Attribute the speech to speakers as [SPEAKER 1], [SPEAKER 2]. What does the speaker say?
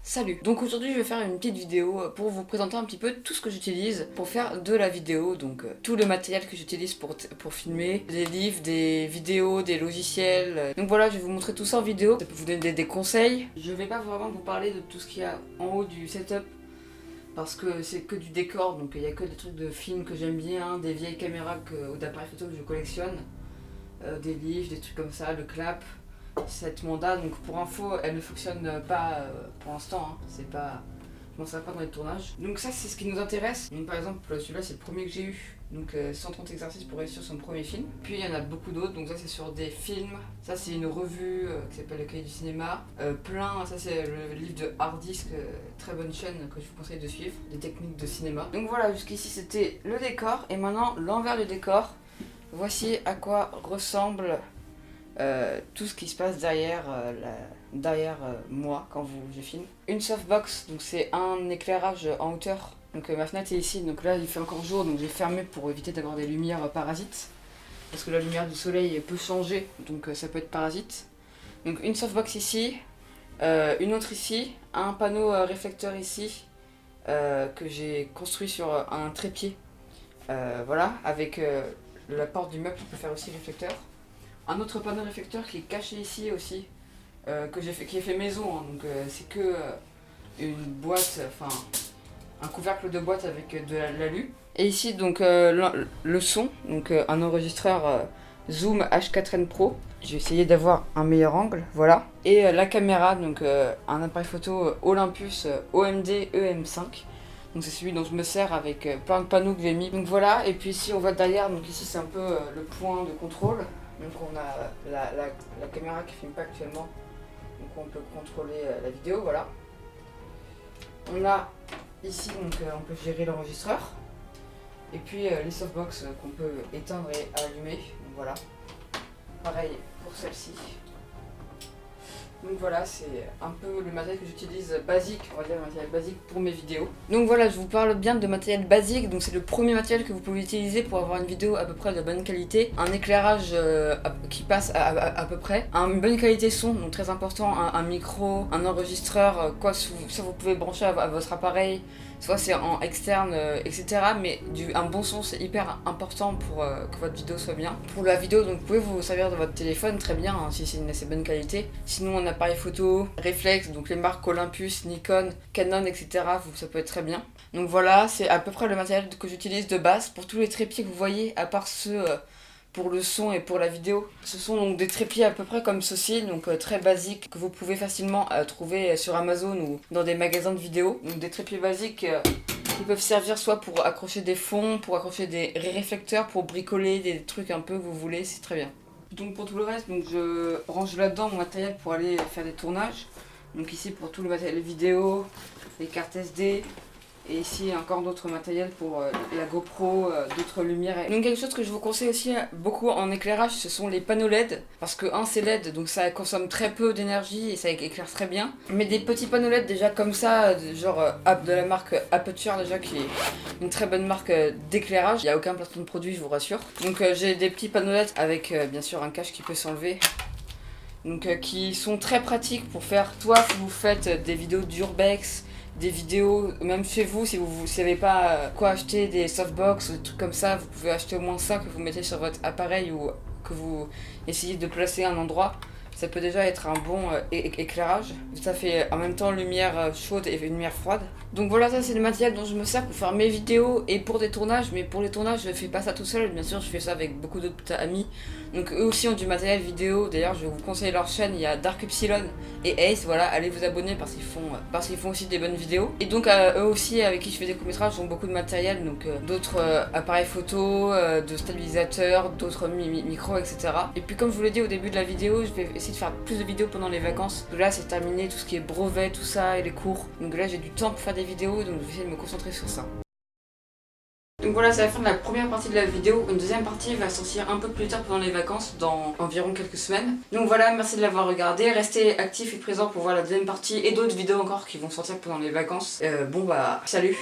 [SPEAKER 1] Salut! Donc aujourd'hui je vais faire une petite vidéo pour vous présenter un petit peu tout ce que j'utilise pour faire de la vidéo, donc tout le matériel que j'utilise pour filmer, des livres, des vidéos, des logiciels. Donc voilà, je vais vous montrer tout ça en vidéo, ça peut vous donner des conseils. Je vais pas vraiment vous parler de tout ce qu'il y a en haut du setup, parce que c'est que du décor, donc il y a que des trucs de films que j'aime bien, des vieilles caméras ou d'appareils photo que je collectionne, des livres, des trucs comme ça, le clap. Cette Manda, donc pour info, elle ne fonctionne pas pour l'instant, hein. C'est pas, je m'en sers pas dans les tournages. Donc ça c'est ce qui nous intéresse. Donc par exemple celui-là c'est le premier que j'ai eu, donc 130 exercices pour réussir son premier film. Puis il y en a beaucoup d'autres, donc ça c'est sur des films. Ça c'est une revue qui s'appelle Le Cahier du Cinéma. Ça c'est le livre de Hard Disk, très bonne chaîne que je vous conseille de suivre, des techniques de cinéma. Donc voilà, jusqu'ici c'était le décor, et maintenant l'envers du décor. Voici à quoi ressemble tout ce qui se passe derrière, moi quand je filme. Une softbox, donc c'est un éclairage en hauteur. Donc ma fenêtre est ici, donc là il fait encore jour, donc j'ai fermé pour éviter d'avoir des lumières parasites. Parce que la lumière du soleil peut changer, donc ça peut être parasite. Donc une softbox ici, une autre ici, un panneau réflecteur ici, que j'ai construit sur un trépied. Voilà, avec la porte du meuble qui peut faire aussi réflecteur. Un autre panneau réflecteur qui est caché ici aussi, qui est fait maison, hein, donc c'est que une boîte, enfin un couvercle de boîte avec de l'alu. Et ici donc le son, donc un enregistreur Zoom H4n Pro. J'ai essayé d'avoir un meilleur angle, voilà. Et la caméra, donc un appareil photo Olympus OMD EM5. Donc c'est celui dont je me sers avec plein de panneaux que j'ai mis. Donc voilà, et puis ici on voit derrière, donc ici c'est un peu le point de contrôle. Donc on a la caméra qui filme pas actuellement, donc on peut contrôler la vidéo, voilà. On a ici, donc on peut gérer l'enregistreur. Et puis les softbox qu'on peut éteindre et allumer, donc voilà. Pareil pour celle-ci. Donc voilà, c'est un peu le matériel que j'utilise basique, on va dire le matériel basique pour mes vidéos. Donc voilà, je vous parle bien de matériel basique, donc c'est le premier matériel que vous pouvez utiliser pour avoir une vidéo à peu près de bonne qualité. Un éclairage qui passe à peu près. Une bonne qualité son, donc très important, un micro, un enregistreur, soit vous pouvez brancher à votre appareil, soit c'est en externe, etc. Mais un bon son c'est hyper important pour que votre vidéo soit bien. Pour la vidéo, donc vous pouvez vous servir de votre téléphone très bien, hein, si c'est une assez bonne qualité. Sinon un appareil photo, réflexe, donc les marques Olympus, Nikon, Canon, etc. Ça peut être très bien. Donc voilà, c'est à peu près le matériel que j'utilise de base. Pour tous les trépieds que vous voyez, à part ceux pour le son et pour la vidéo. Ce sont donc des trépieds à peu près comme ceci, donc très basiques, que vous pouvez facilement trouver sur Amazon ou dans des magasins de vidéos. Donc des trépieds basiques qui peuvent servir soit pour accrocher des fonds, pour accrocher des réflecteurs, pour bricoler des trucs un peu que vous voulez, c'est très bien. Donc pour tout le reste, donc je range là-dedans mon matériel pour aller faire des tournages. Donc ici pour tout le matériel vidéo, les cartes SD. Et ici encore d'autres matériels pour la GoPro, d'autres lumières. Donc quelque chose que je vous conseille aussi beaucoup en éclairage, ce sont les panneaux LED. Parce que c'est LED, donc ça consomme très peu d'énergie et ça éclaire très bien. Mais des petits panneaux LED déjà comme ça, genre de la marque Aputure déjà, qui est une très bonne marque d'éclairage. Il n'y a aucun placement de produit, je vous rassure. Donc j'ai des petits panneaux LED avec bien sûr un cache qui peut s'enlever. Donc qui sont très pratiques pour faire, soit si vous faites des vidéos d'urbex, des vidéos, même chez vous, si vous ne savez pas quoi acheter, des softbox ou des trucs comme ça, vous pouvez acheter au moins ça que vous mettez sur votre appareil ou que vous essayez de placer à un endroit. Ça peut déjà être un bon éclairage. Ça fait en même temps lumière chaude et lumière froide. Donc voilà, ça c'est le matériel dont je me sers pour faire mes vidéos et pour des tournages. Mais pour les tournages, je fais pas ça tout seul. Bien sûr, je fais ça avec beaucoup d'autres amis. Donc eux aussi ont du matériel vidéo. D'ailleurs, je vous conseille leur chaîne. Il y a Dark Epsilon et Ace. Voilà, allez vous abonner parce qu'ils font aussi des bonnes vidéos. Et donc eux aussi, avec qui je fais des courts-métrages, ont beaucoup de matériel. Donc d'autres appareils photo, de stabilisateurs, d'autres micros, etc. Et puis comme je vous l'ai dit au début de la vidéo, je vais essayer de faire plus de vidéos pendant les vacances. Donc là c'est terminé tout ce qui est brevet, tout ça et les cours. Donc là j'ai du temps pour faire des vidéos, donc je vais essayer de me concentrer sur ça. Donc voilà, c'est la fin de la première partie de la vidéo. Une deuxième partie va sortir un peu plus tard pendant les vacances, dans environ quelques semaines. Donc voilà, merci de l'avoir regardé. Restez actifs et présents pour voir la deuxième partie et d'autres vidéos encore qui vont sortir pendant les vacances. Bon bah, salut!